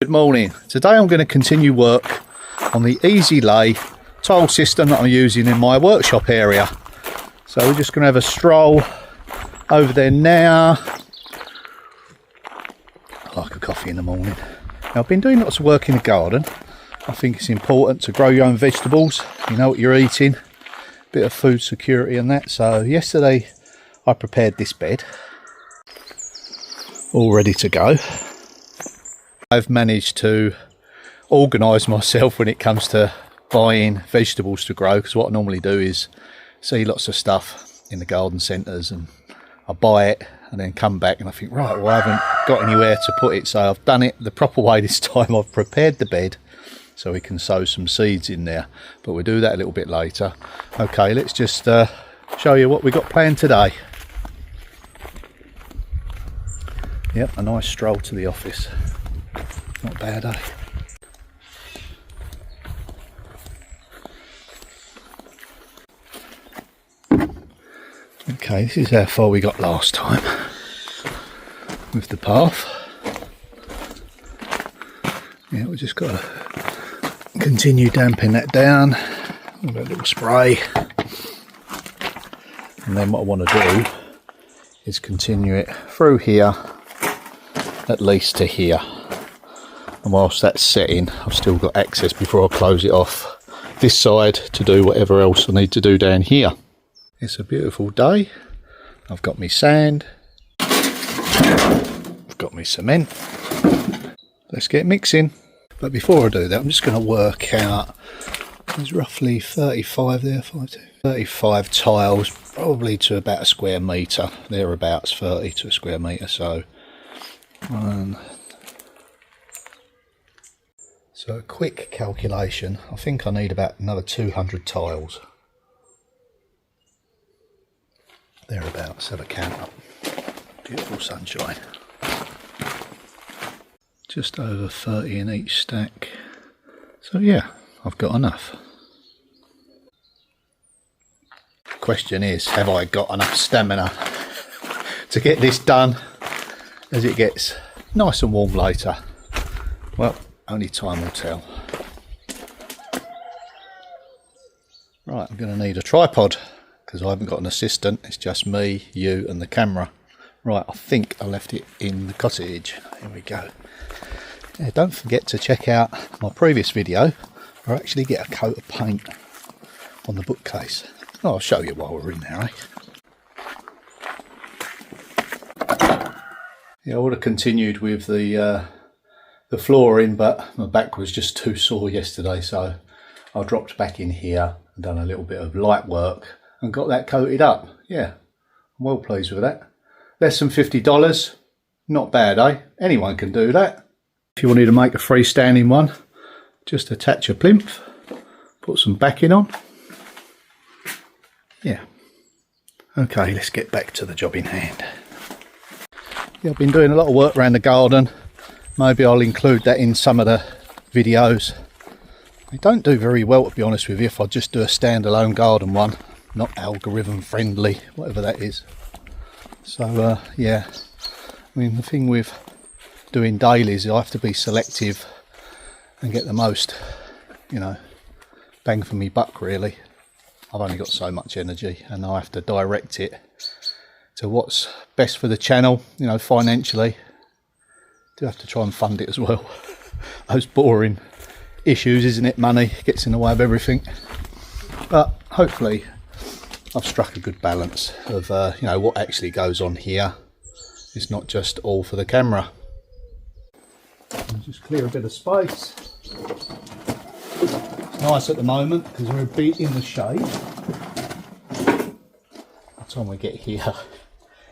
Good morning. Today I'm going to continue work on the easy lay tile system that I'm using in my workshop area. So we're just going to have a stroll over there now. I like a coffee in the morning. Now, I've been doing lots of work in the garden. I think it's important to grow your own vegetables. You know what you're eating, bit of food security and that. So yesterday I prepared this bed, all ready to go. I've managed to organise myself when it comes to buying vegetables to grow, because what I normally do is see lots of stuff in the garden centres and I buy it and then come back and I think, right, well, I haven't got anywhere to put it, so I've done it the proper way this time. I've prepared the bed so we can sow some seeds in there, but we'll do that a little bit later. Okay, let's just show you what we got planned today. Yep, a nice stroll to the office. Not bad, eh? Okay, this is how far we got last time with the path. Yeah, we just got to continue damping that down with a little spray. And then what I want to do is continue it through here, at least to here. And whilst that's setting, I've still got access before I close it off this side to do whatever else I need to do down here. It's a beautiful day. I've got me sand. I've got me cement. Let's get mixing. But before I do that, I'm just going to work out. There's roughly 35 there, 35 tiles, probably to about a square metre. Thereabouts, 30 to a square metre. So a quick calculation, I think I need about another 200 tiles. Thereabouts, have a count up. Beautiful sunshine. Just over 30 in each stack. So yeah, I've got enough. Question is, have I got enough stamina to get this done as it gets nice and warm later? Well, only time will tell. Right, I'm going to need a tripod because I haven't got an assistant. It's just me, you and the camera. Right, I think I left it in the cottage. Here we go. Yeah, don't forget to check out my previous video where I actually get a coat of paint on the bookcase. Oh, I'll show you while we're in there, eh? Yeah, I would have continued with the flooring, but my back was just too sore yesterday, so I dropped back in here and done a little bit of light work and got that coated up. Yeah, I'm well pleased with that. Less than $50, not bad, eh? Anyone can do that. If you wanted to make a freestanding one, just attach a plinth, put some backing on. Yeah. Okay, let's get back to the job in hand. Yeah, I've been doing a lot of work around the garden. Maybe I'll include that in some of the videos. I don't do very well, to be honest with you, if I just do a standalone garden one, not algorithm friendly, whatever that is. So yeah, I mean, the thing with doing dailies is I have to be selective and get the most, you know, bang for me buck really. I've only got so much energy and I have to direct it to what's best for the channel, you know, financially. Do have to try and fund it as well. Those boring issues, isn't it? Money gets in the way of everything. But hopefully I've struck a good balance of you know, what actually goes on here. It's not just all for the camera. I'll just clear a bit of space. It's nice at the moment because we're a bit in the shade. By the time we get here,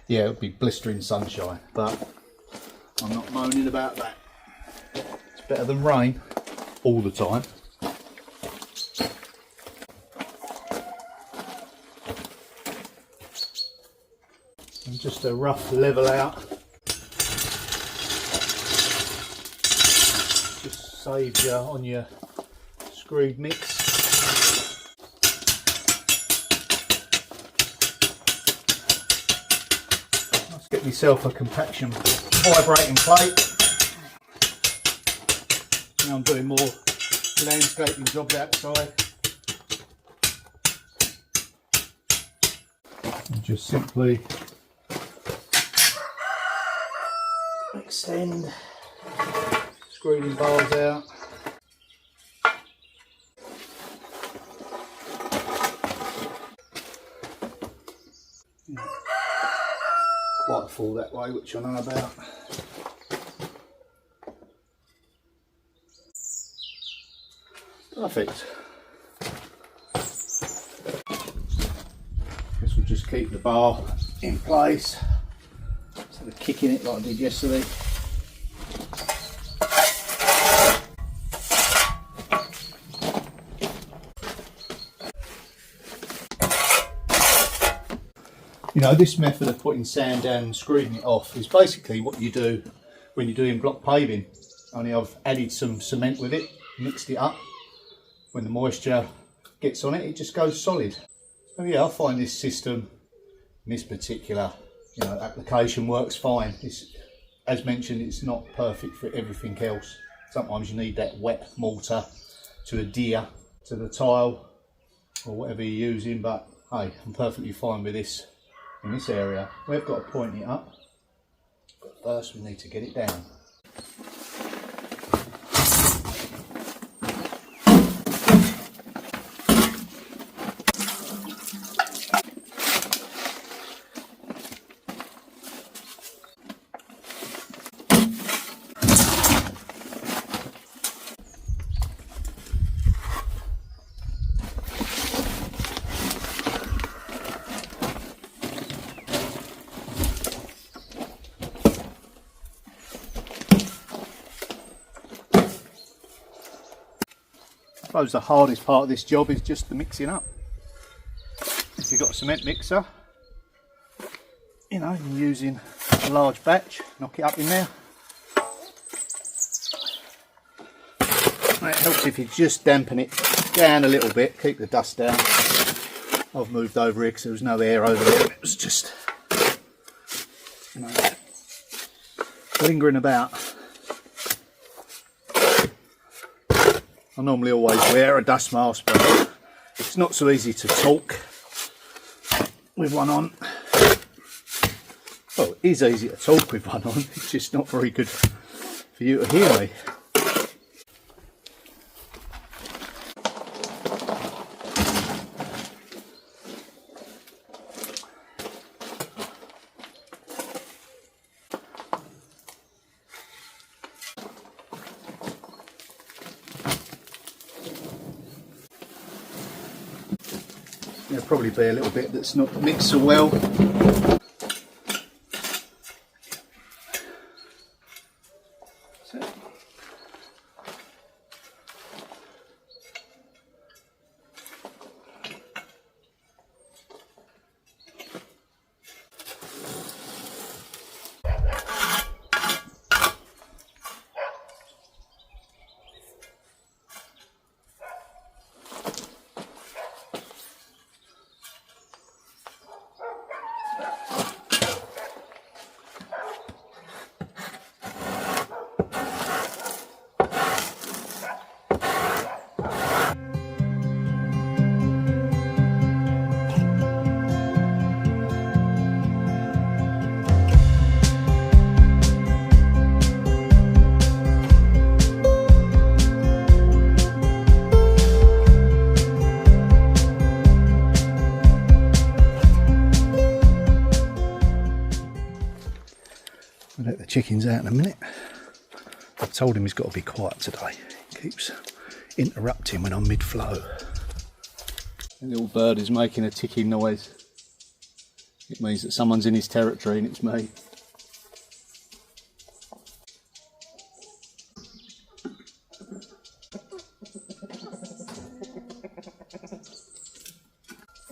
yeah, it'll be blistering sunshine, but I'm not moaning about that. It's better than rain all the time. And just a rough level out. Just saves you on your screwed mix. Let's get myself a compaction vibrating plate. I'm doing more landscaping jobs outside. And just simply extend screwing bars out. Quite full that way, which I know about. Perfect. Guess we'll just keep the bar in place instead of kicking it like I did yesterday. You know, this method of putting sand down and screwing it off is basically what you do when you're doing block paving. Only I've added some cement with it, mixed it up. When the moisture gets on it, it just goes solid. So yeah, I find this system, this particular application works fine. It's, as mentioned, it's not perfect for everything else. Sometimes you need that wet mortar to adhere to the tile or whatever you're using, but hey, I'm perfectly fine with this. In this area, we've got to point it up, but first we need to get it down. I suppose the hardest part of this job is just the mixing up. If you've got a cement mixer, you know, you're using a large batch, knock it up in there. And it helps if you just dampen it down a little bit, keep the dust down. I've moved over here because there was no air over there. It was just, you know, lingering about. I normally always wear a dust mask, but it's not so easy to talk with one on. Well, it is easy to talk with one on, it's just not very good for you to hear me. There'll probably be a little bit that's not mixed so well. I'll let the chickens out in a minute. I've told him he's got to be quiet today. He keeps interrupting when I'm mid-flow. The little bird is making a ticking noise. It means that someone's in his territory and it's me.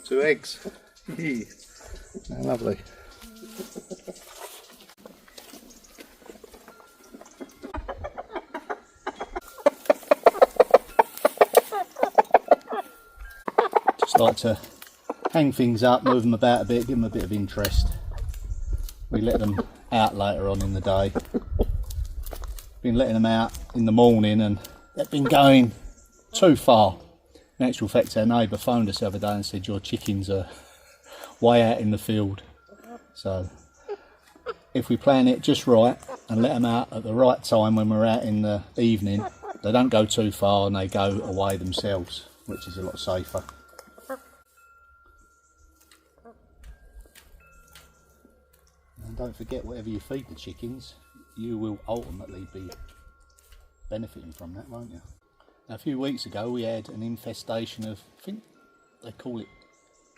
Two eggs. Oh, lovely. Like to hang things up, move them about a bit, give them a bit of interest. We let them out later on in the day. Been letting them out in the morning and they've been going too far. In actual fact, our neighbour phoned us the other day and said your chickens are way out in the field. So if we plan it just right and let them out at the right time when we're out in the evening, they don't go too far and they go away themselves, which is a lot safer. And don't forget, whatever you feed the chickens, you will ultimately be benefiting from that, won't you? Now, a few weeks ago we had an infestation of, I think they call it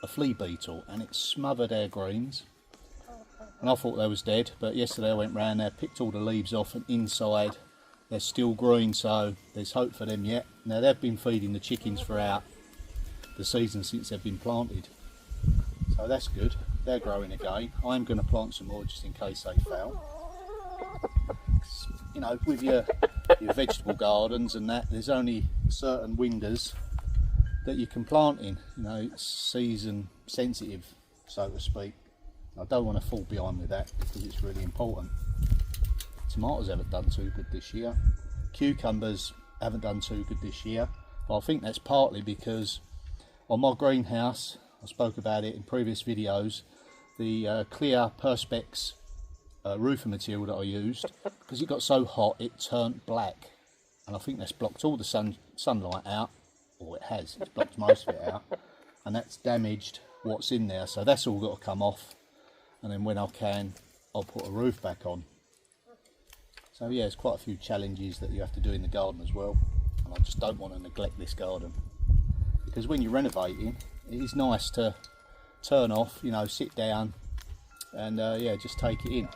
a flea beetle, and it smothered our greens. And I thought they was dead, but yesterday I went round there, picked all the leaves off, and inside they're still green, so there's hope for them yet. Now, they've been feeding the chickens throughout the season since they've been planted, so that's good. They're growing again. I'm going to plant some more just in case they fail. You know, with your vegetable gardens and that, there's only certain windows that you can plant in. You know, it's season sensitive, so to speak. I don't want to fall behind with that because it's really important. Tomatoes haven't done too good this year. Cucumbers haven't done too good this year. But I think that's partly because on my greenhouse, I spoke about it in previous videos, the clear Perspex roofing material that I used, because it got so hot it turned black, and I think that's blocked all the sunlight out, or it has, it's blocked most of it out, and that's damaged what's in there, so that's all got to come off, and then when I can, I'll put a roof back on. So yeah, there's quite a few challenges that you have to do in the garden as well, and I just don't want to neglect this garden, because when you're renovating, it is nice to turn off, you know, sit down and yeah, just take it in.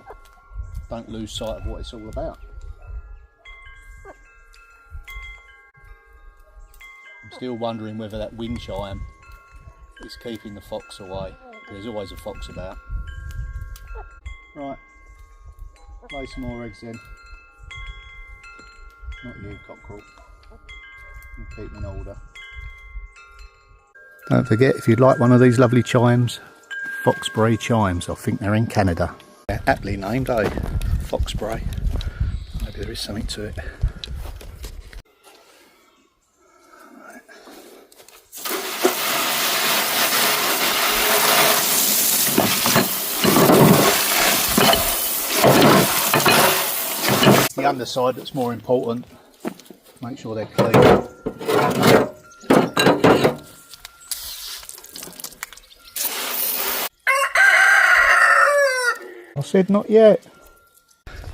Don't lose sight of what it's all about. I'm still wondering whether that wind chime is keeping the fox away. There's always a fox about. Right, lay some more eggs in. Not you, cockerel. You keep them in order. Don't forget, if you'd like one of these lovely chimes, Foxbury chimes, I think they're in Canada. Yeah, aptly named, eh? Foxbury. Maybe there is something to it. It's the underside that's more important. Make sure they're clean. I said not yet.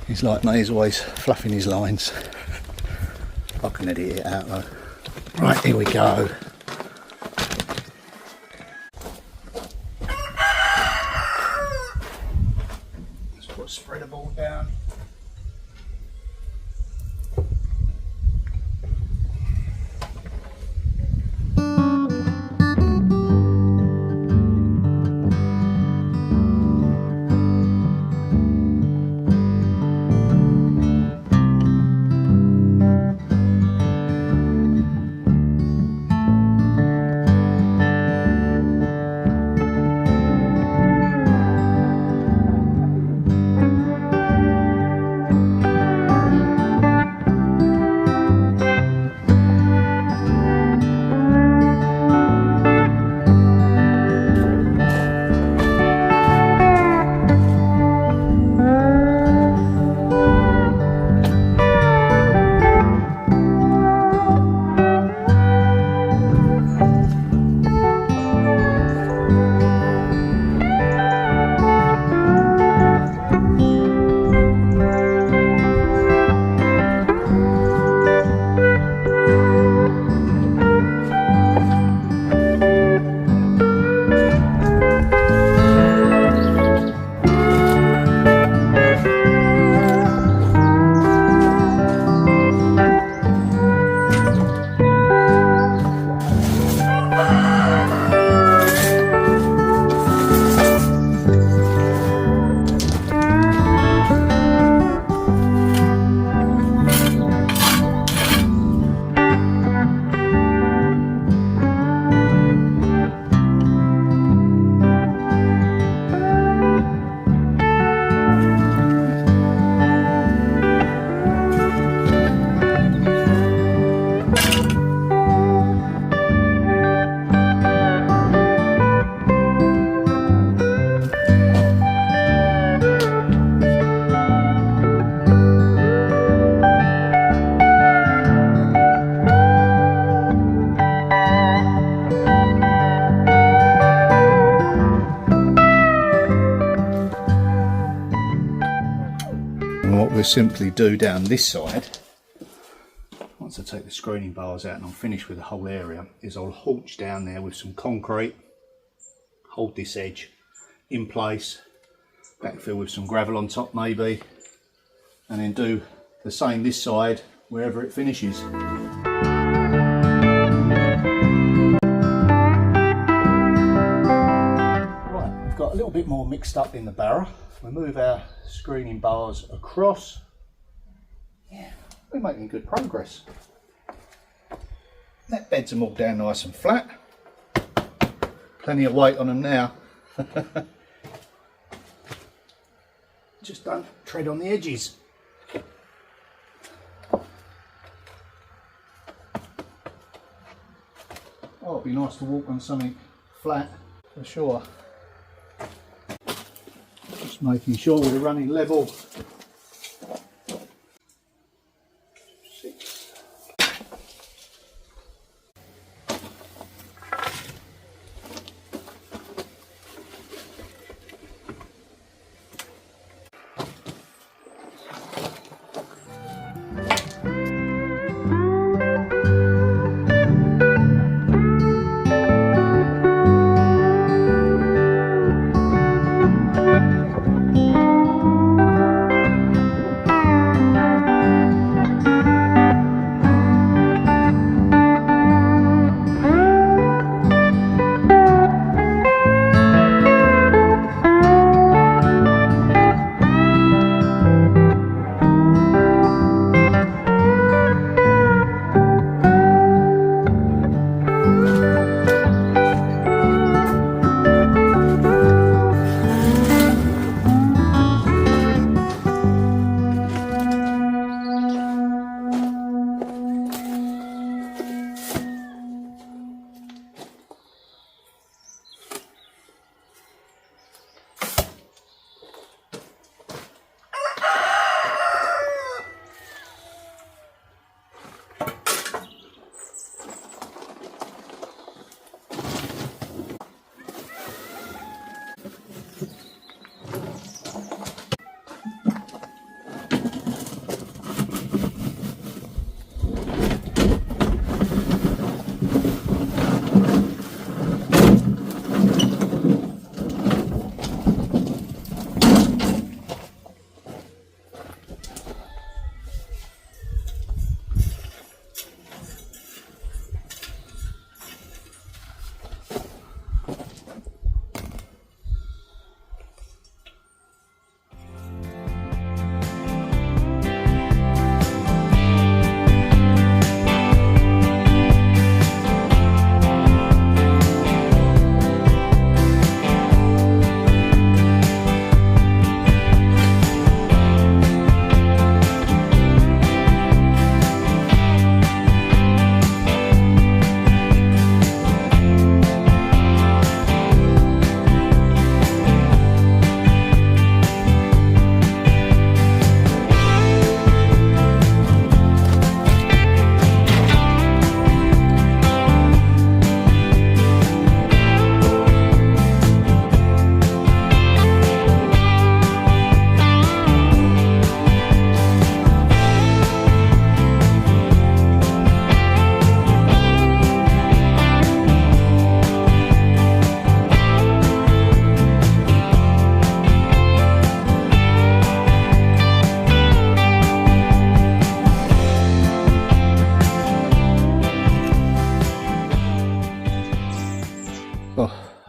He's like me, he's always fluffing his lines. I can edit it out though. Right, here we go. Let's put spread the ball down. we'll simply do down this side, once I take the screening bars out and I'm finished with the whole area, is I'll haulch down there with some concrete, hold this edge in place, backfill with some gravel on top maybe, and then do the same this side wherever it finishes. Right, we've got a little bit more mixed up in the barrow. We'll move our screening bars across. Yeah, we're making good progress. That beds them all down nice and flat. Plenty of weight on them now. Just don't tread on the edges. Oh, it'd be nice to walk on something flat for sure. Just making sure we're running level. 6.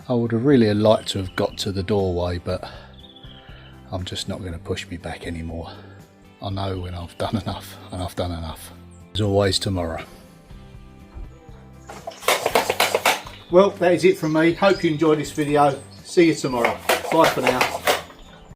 I would have really liked to have got to the doorway, but I'm just not going to push me back anymore. I know when I've done enough, and I've done enough. There's always tomorrow. Well, that is it from me. Hope you enjoyed this video. See you tomorrow. Bye for now.